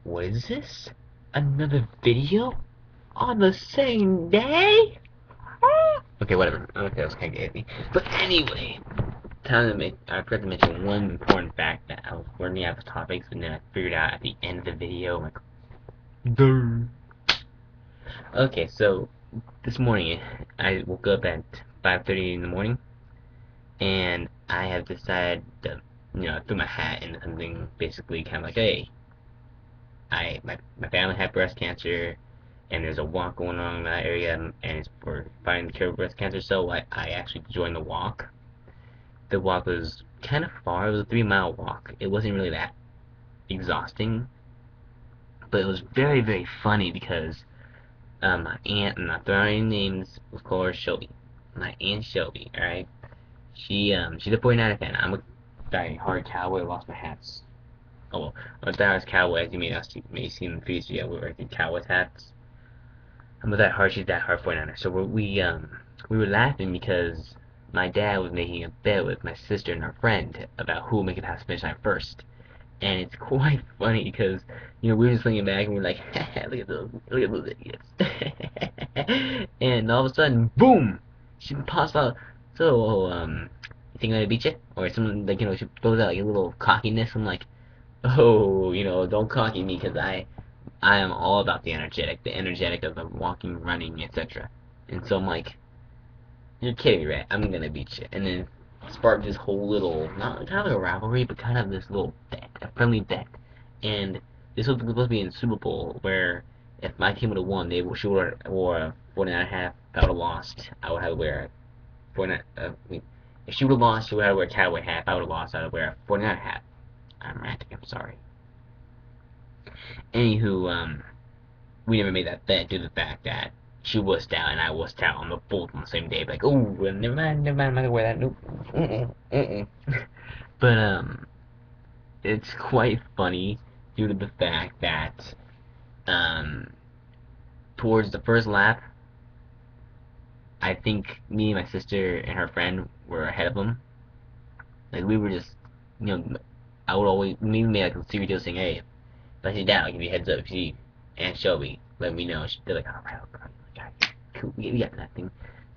What is this? Another video? On the same day? Okay, whatever. Okay, that was kind of iffy. But anyway, I forgot to mention one important fact that I was learning out the topics, and then I figured out at the end of the video, like, duh. Okay, so this morning I woke up at 5:30 in the morning, and I have decided to, throw my hat into something basically kind of like, hey, my family had breast cancer, and there's a walk going on in that area, and it's for fighting the cure of breast cancer. So I actually joined the walk. The walk was kind of far. It was a 3 mile walk. It wasn't really that exhausting, but it was very, very funny because my aunt, I'm not throwing any names, let's call her Shelby. My aunt Shelby, alright? She's a 49er fan. I'm a die-hard Cowboy. Lost my hats. Oh well, I'm a die-hard Cowboy, as you may see in the previous video. We were wearing Cowboys hats. I'm a die-hard. She's die-hard 49er. So we were laughing because my dad was making a bet with my sister and our friend about who would make it past finish line first. And it's quite funny because we were just thinking back and we're like, look at those idiots. And all of a sudden, boom, she pops out. So you think I'm gonna beat you? Or something like she throws out like a little cockiness. I'm like, oh, don't cocky me because I am all about the energetic of the walking, running, etc. And so I'm like, you're kidding me, right? I'm gonna beat you. And then sparked this whole little, not kind of like a rivalry, but kind of this little bet, a friendly bet. And this was supposed to be in Super Bowl, where if my team would have won, she would have wore a 49 and a half. If I would have lost, I would have to wear a 49. If she would have lost, she would have to wear a Cowboy hat. If I would have lost, I would wear a 49 hat. I'm ranting. I'm sorry. Anywho, we never made that bet due to the fact that she wussed out and I wussed out on both on the same day. Like, oh, never mind, I'm not gonna wear that. Nope. But it's quite funny due to the fact that um, towards the first lap, I think me and my sister and her friend were ahead of them. Like we were just, you know, I would always me made like a serious deal saying, hey, if I see that, I'll give you a heads up. If you see Aunt Shelby, let me know. They're like, alright, okay, cool, we got that thing.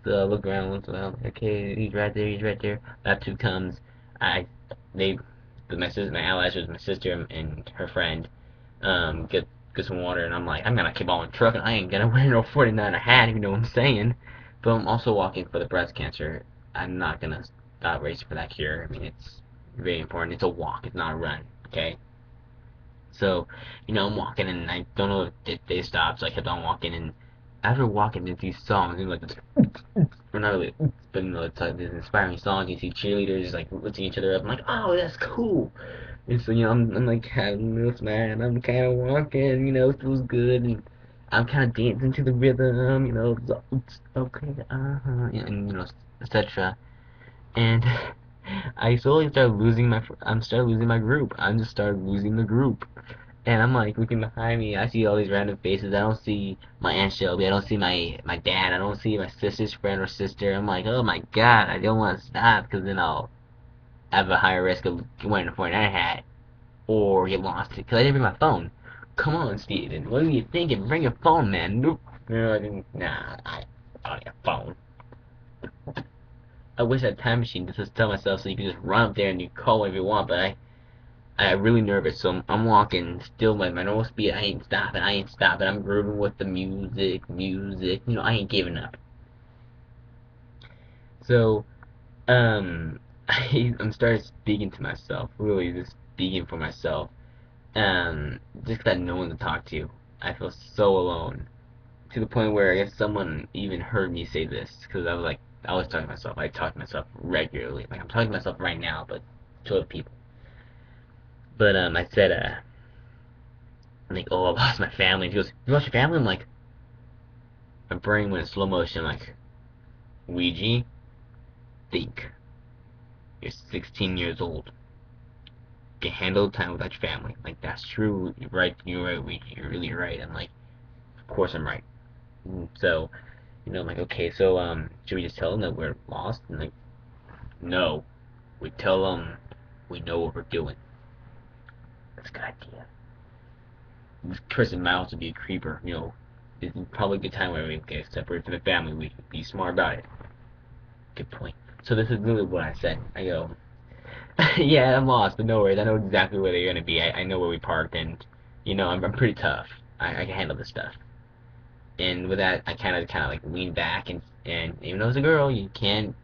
So I look around, look around, okay, he's right there, he's right there. Lap two comes, I, they, my sister, my allies was my sister and her friend, get some water, and I'm like, I'm gonna keep on trucking. I ain't gonna wear no 49 hat, if you know what I'm saying. But I'm also walking for the breast cancer. I'm not gonna stop racing for that cure. I mean, it's very important. It's a walk, it's not a run, okay? So, I'm walking and I don't know if they stopped, so I kept on walking and after walking into these songs, like this, or not really, but it's like these inspiring songs. You see cheerleaders like lifting each other up. I'm like, oh, that's cool. And so I'm like having this man. I'm kind of walking, it feels good, and I'm kind of dancing to the rhythm, okay, and etc. And I slowly started losing my group. I just started losing the group. And I'm like looking behind me, I see all these random faces. I don't see my Aunt Shelby, I don't see my dad, I don't see my sister's friend or sister. I'm like, oh my god, I don't want to stop because then I'll have a higher risk of wearing a 49 hat or get lost because I didn't bring my phone. Come on, Steven, what are you thinking? Bring your phone, man. Nope. No, I didn't. Nah, I don't need a phone. I wish I had a time machine to just tell myself so you can just run up there and you call whatever you want, but I'm really nervous, so I'm walking still my normal speed. I ain't stopping. I'm grooving with the music. I ain't giving up. So, I'm starting speaking to myself, really just speaking for myself. Just 'cause I had no one to talk to. I feel so alone. To the point where if someone even heard me say this, because I was talking to myself. I talk to myself regularly. Like I'm talking to myself right now, but to other people. But I said, I'm like, oh, I lost my family. And he goes, you lost your family? I'm like, my brain went in slow motion. I'm like, Ouija, think. You're 16 years old. You can handle time without your family. Like, that's true. You're right, Ouija. You're really right. I'm like, of course I'm right. So, I'm like, okay, so, should we just tell them that we're lost? And like, no. We tell them we know what we're doing. That's a good idea. this person might also be a creeper. You know, it's probably a good time where we get separated from the family. We can be smart about it. Good point. So this is literally what I said. I go, yeah, I'm lost, but no worries. I know exactly where they're gonna be. I know where we parked, and you know, I'm pretty tough. I can handle this stuff. And with that, I kind of like lean back, and even though it's a girl, you can't,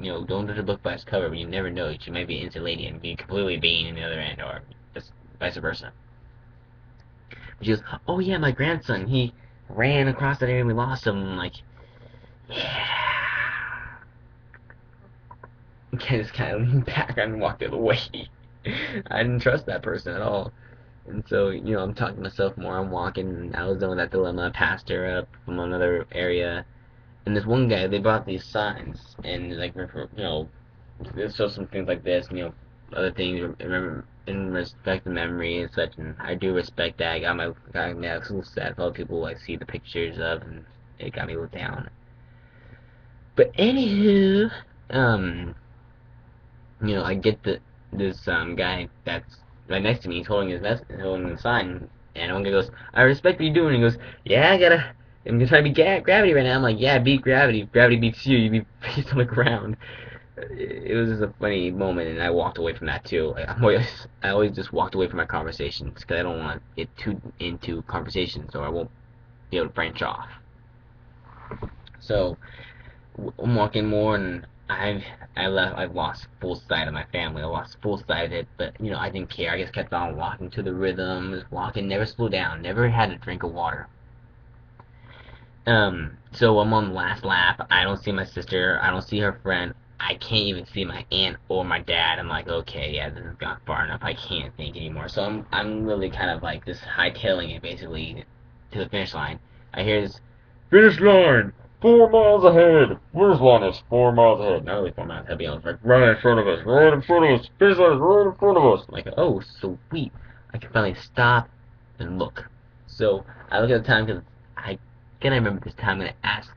you know, don't judge a book by its cover. But you never know. She might be into lady and be completely vain in the other end, or just vice versa. But she goes, oh yeah, my grandson, he ran across that area and we lost him. I'm like, yeah. I just kind of leaned back and walked the other way. I didn't trust that person at all. And so, you know, I'm talking to myself more. I'm walking, and I was done with that dilemma. I passed her up from another area. And this one guy, they brought these signs, and like, you know, they show some things like this, you know, other things, remember, in respect to memory and such, and I do respect that. I got me a little sad for other people I see the pictures of, and it got me a little down. But anywho, you know, I get this guy that's right next to me. He's holding holding the sign, and one guy goes, "I respect what you're doing." And he goes, "Yeah, I'm just trying to beat gravity right now." I'm like, "Yeah, beat gravity. If gravity beats you, you be placed on the ground." It was just a funny moment, and I walked away from that too. I always just walked away from my conversations because I don't want it too into conversation, so I won't be able to branch off. So I'm walking more, and I've lost full sight of my family. I lost full sight of it, but you know, I didn't care. I just kept on walking to the rhythm, just walking, never slowed down, never had a drink of water. So I'm on the last lap. I don't see my sister. I don't see her friend. I can't even see my aunt or my dad. I'm like, okay, yeah, this has gone far enough. I can't think anymore. So I'm really kind of like just hightailing it basically to the finish line. I hear this finish line 4 miles ahead. Finish line is 4 miles ahead. Not really 4 miles ahead, but like right in front of us, right in front of us. Finish line is right in front of us. I'm like, oh, sweet. I can finally stop and look. So I look at the time because I can I remember this time I'm gonna ask.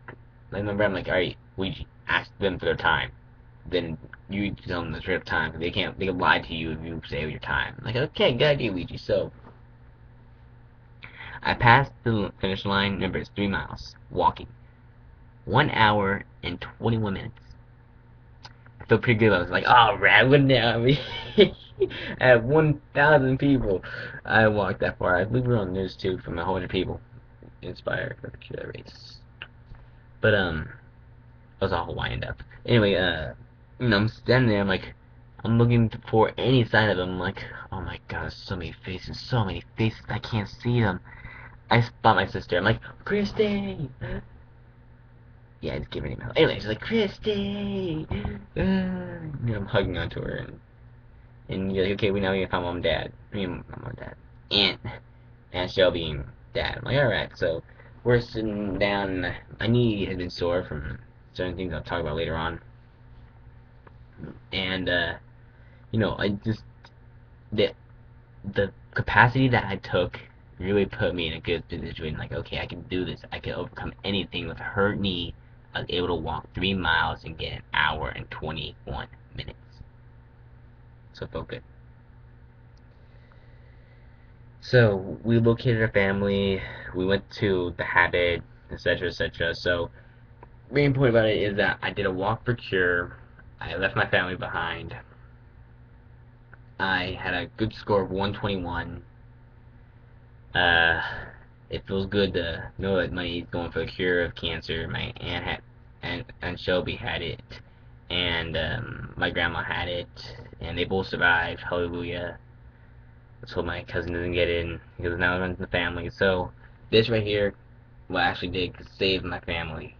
I remember I'm like, alright, we ask them for their time. Then you tell them the straight up time because they can lie to you if you say your time. I'm like, okay, good idea, Luigi. So I passed the finish line. Remember, it's 3 miles walking. 1 hour and 21 minutes. I felt pretty good. I was like, oh, rad, wouldn't it? At 1,000 people, I walked that far. I believe we were on the news too from a whole bunch of people inspired for the killer race. But that was a whole wind up. Anyway, you know, I'm standing there. I'm like, I'm looking for any sign of them. I'm like, oh my god, so many faces, so many faces. I can't see them. I spot my sister. I'm like, Christy. Yeah, I just gave her an email. Anyway, she's like, Christy. You know, I'm hugging onto her, and you're like, okay, we now need to find mom and dad. I mean, mom and dad, Aunt Shelby and dad. I'm like, all right. So we're sitting down. My knee has been sore from certain things I'll talk about later on, and you know, I just the capacity that I took really put me in a good position. Like, okay, I can do this. I can overcome anything with her knee. I was able to walk 3 miles and get an hour and 21 minutes. So it felt good. So we located our family. We went to the Habit, etc., etc. So the main point about it is that I did a walk for cure. I left my family behind. I had a good score of 121. It feels good to know that money is going for the cure of cancer. My aunt and Shelby had it, and my grandma had it, and they both survived. Hallelujah. Let's hope my cousin doesn't get it because now it runs in the family. So this right here, what I actually did save my family.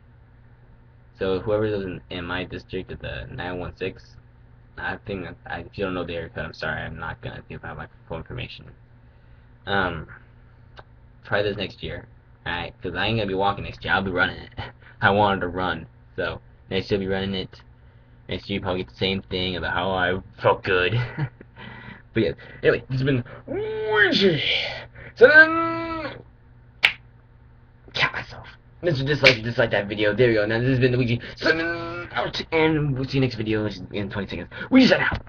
So whoever lives in my district at the 916, I think that if you don't know the area code, I'm sorry, I'm not gonna give out my full information. Try this next year, alright? Because I ain't gonna be walking next year. I'll be running it. I wanted to run, so next year I'll be running it. Next year you probably get the same thing about how I felt good. But yeah, anyway, this has been Ouija. So then, count myself. Mr. Dislike that video. There we go. Now this has been Luigi. So then, out, and we'll see you next video in 20 seconds. We just out.